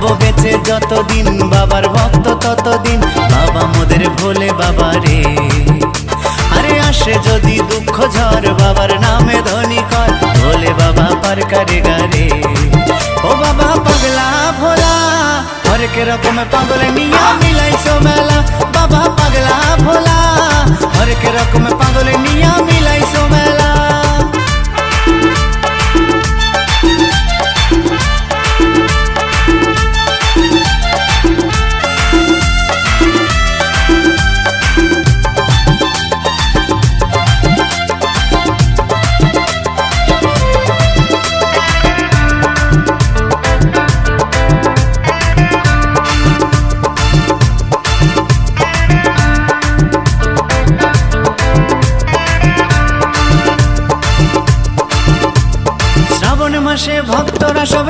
থাকবো বেঁচে যতদিন, বাবার ভক্ত ততদিন, বাবা মোদের ভোলে বাবা রে। আরে আসে যদি দুঃখ ঝড়, বাবার নামে ধ্বনি কর, ভোলে বাবা পার করে গারে। ও বাবা পাগলা ভোলা, হরেক রকম পাগল নিয়া মিলাইছো মেলা। বাবা পাগলা ভোলা, হরেক রকম পাগল নিয়া মিলাইছো মেলা। শ্রাবণ মাসে ভক্তরা সব